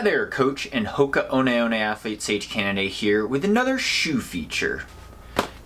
there, Coach and Hoka One One athlete Sage Canaday here with another shoe feature.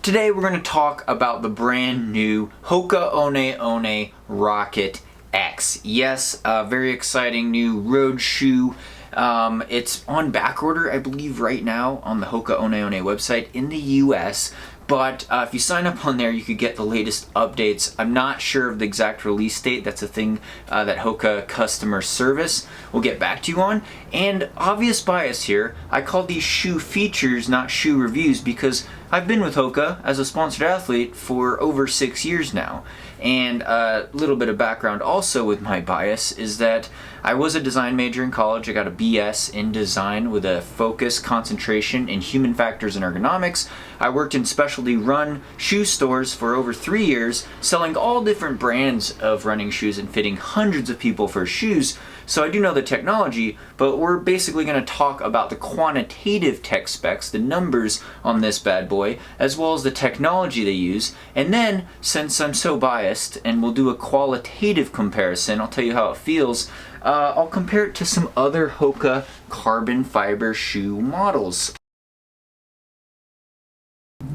Today we're going to talk about the brand new Hoka One One Rocket X. Yes, a very exciting new road shoe. It's on back order, I believe, right now on the Hoka One One website in the US. But if you sign up on there, you could get the latest updates. I'm not sure of the exact release date. That's a thing that Hoka customer service will get back to you on. And obvious bias here, I call these shoe features, not shoe reviews, because I've been with Hoka as a sponsored athlete for over 6 years now. And a little bit of background also with my bias is that I was a design major in college. I got a BS in design with a focus concentration in human factors and ergonomics. I worked in specialty run shoe stores for over 3 years, selling all different brands of running shoes and fitting hundreds of people for shoes. So I do know the technology, but we're basically going to talk about the quantitative tech specs, the numbers on this bad boy, as well as the technology they use. And then, since I'm so biased and we'll do a qualitative comparison, I'll tell you how it feels, I'll compare it to some other Hoka carbon fiber shoe models.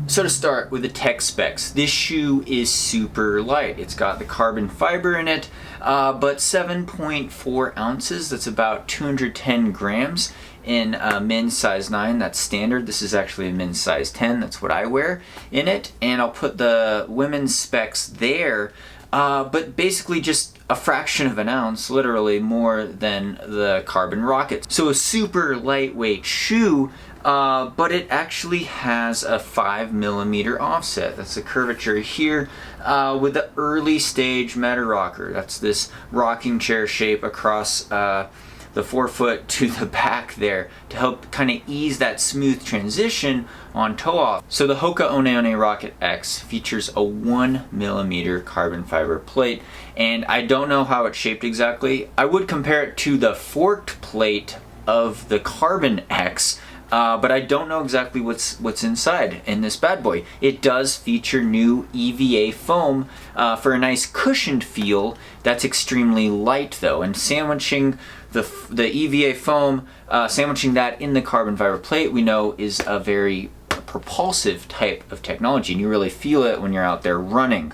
So to start with the tech specs, this shoe is super light. It's got the carbon fiber in it, but 7.4 ounces, that's about 210 grams in men's size 9, that's standard. This is actually a men's size 10, that's what I wear in it. And I'll put the women's specs there, but basically just a fraction of an ounce, literally more than the Carbon Rocket. So a super lightweight shoe, but it actually has a 5mm offset. That's the curvature here with the early stage meta rocker. That's this rocking chair shape across the forefoot to the back there to help kind of ease that smooth transition on toe off. So the Hoka One One Rocket X features a 1mm carbon fiber plate, and I don't know how it's shaped exactly. I would compare it to the forked plate of the Carbon X, but I don't know exactly what's inside in this bad boy. It does feature new EVA foam for a nice cushioned feel that's extremely light though, and sandwiching the EVA foam, sandwiching that in the carbon fiber plate, we know is a very propulsive type of technology, and you really feel it when you're out there running.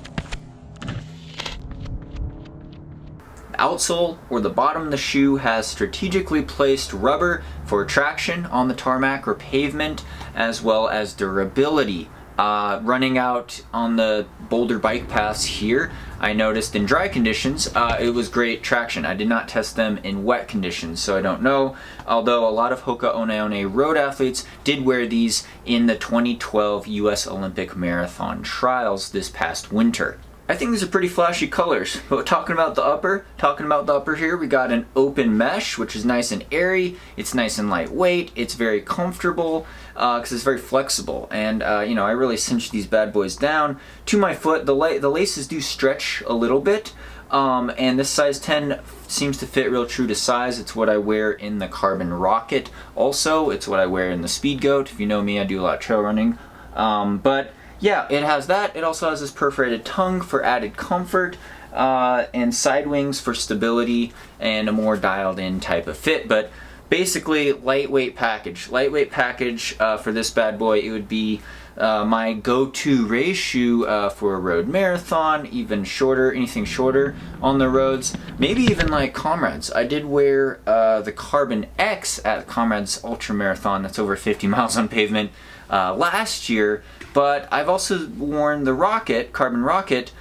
Outsole, or the bottom of the shoe, has strategically placed rubber for traction on the tarmac or pavement, as well as durability. Running out on the boulder bike paths here, I noticed in dry conditions it was great traction. I did not test them in wet conditions, so I don't know, although a lot of Hoka One One road athletes did wear these in the 2012 US Olympic Marathon trials this past winter. I think these are pretty flashy colors, but talking about the upper here, we got an open mesh, which is nice and airy. It's nice and lightweight. It's very comfortable because it's very flexible. And you know, I really cinch these bad boys down to my foot. The laces do stretch a little bit, and this size 10 seems to fit real true to size. It's what I wear in the Carbon Rocket. Also, it's what I wear in the Speed Goat. If you know me, I do a lot of trail running, but yeah, it has that. It also has this perforated tongue for added comfort, and side wings for stability and a more dialed in type of fit. But basically, lightweight package. Lightweight package for this bad boy. It would be my go-to race shoe for a road marathon, even shorter, anything shorter on the roads. Maybe even like Comrades. I did wear the Carbon X at Comrades Ultra Marathon. That's over 50 miles on pavement last year. But I've also worn the Rocket, Carbon Rocket.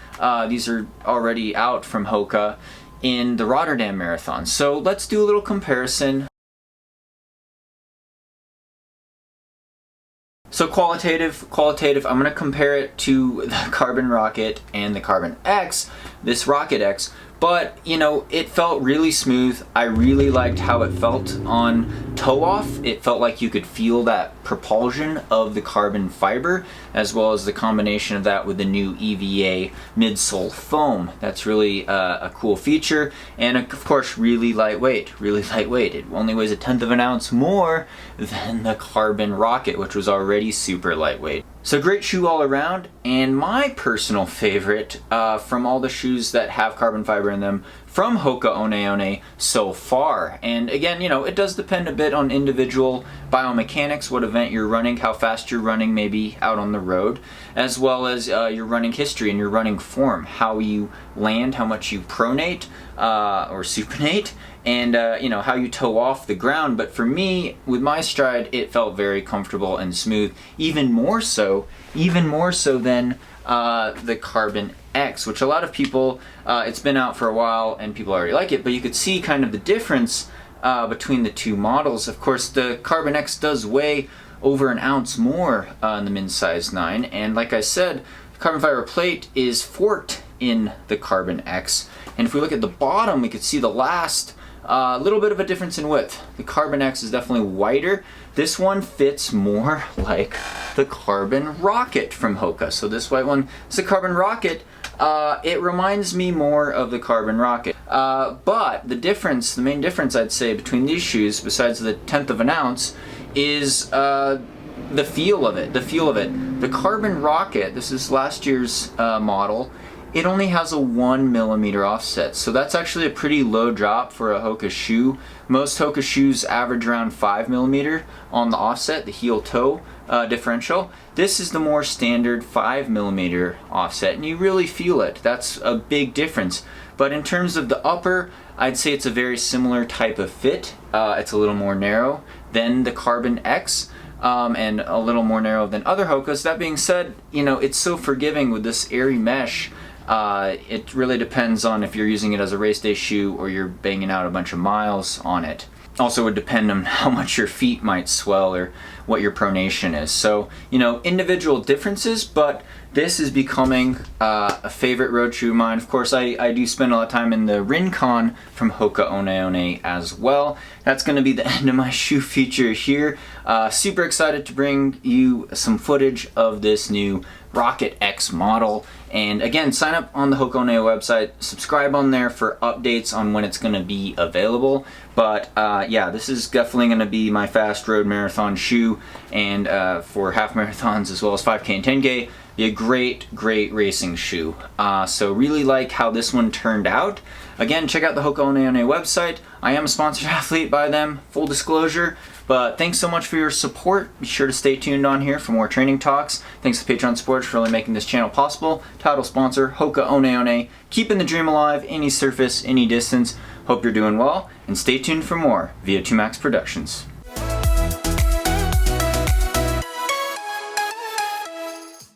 These are already out from Hoka in the Rotterdam Marathon. So let's do a little comparison. So qualitative, I'm going to compare it to the Carbon Rocket and the Carbon X, this Rocket X. But, you know, it felt really smooth. I really liked how it felt on toe off. It felt like you could feel that propulsion of the carbon fiber, as well as the combination of that with the new EVA midsole foam. That's really a cool feature. And of course, really lightweight. It only weighs 1/10 of an ounce more than the Carbon Rocket, which was already super lightweight. So great shoe all around, and my personal favorite from all the shoes that have carbon fiber in them from Hoka One One so far. And again, you know, it does depend a bit on individual biomechanics, what event you're running, how fast you're running maybe out on the road, as well as your running history and your running form, how you land, how much you pronate or supinate, and you know, how you toe off the ground. But for me, with my Stride, it felt very comfortable and smooth, even more so than the Carbon X, which a lot of people, it's been out for a while and people already like it, but you could see kind of the difference between the two models. Of course, the Carbon X does weigh over an ounce more in the men's size 9, and like I said, the carbon fiber plate is forked in the Carbon X, and if we look at the bottom, we could see the last little bit of a difference in width. The Carbon X is definitely wider. This one fits more like the Carbon Rocket from Hoka. So this white one is the Carbon Rocket. It reminds me more of the Carbon Rocket. But the main difference I'd say between these shoes, besides the 1/10 of an ounce, is the feel of it. The Carbon Rocket, this is last year's model, it only has a 1 millimeter offset, so that's actually a pretty low drop for a Hoka shoe. Most Hoka shoes average around 5 millimeter on the offset, the heel-toe differential. This is the more standard 5 millimeter offset, and you really feel it. That's a big difference. But in terms of the upper, I'd say it's a very similar type of fit. It's a little more narrow than the Carbon X. And a little more narrow than other Hokas. That being said, you know, it's so forgiving with this airy mesh. It really depends on if you're using it as a race day shoe or you're banging out a bunch of miles on it. Also would depend on how much your feet might swell or what your pronation is. So, you know, individual differences, but this is becoming a favorite road shoe of mine. Of course, I do spend a lot of time in the Rincon from Hoka One One as well. That's going to be the end of my shoe feature here. Super excited to bring you some footage of this new Rocket X model. And again, sign up on the Hoka One One website, subscribe on there for updates on when it's going to be available. But yeah, this is definitely going to be my fast road marathon shoe, and for half marathons as well as 5K and 10K, be a great racing shoe. So really like how this one turned out. Again, check out the Hoka One One website. I am a sponsored athlete by them, full disclosure. But thanks so much for your support. Be sure to stay tuned on here for more training talks. Thanks to Patreon supporters for really making this channel possible. Title sponsor, Hoka One One. Keeping the dream alive, any surface, any distance. Hope you're doing well, and stay tuned for more via 2Max Productions.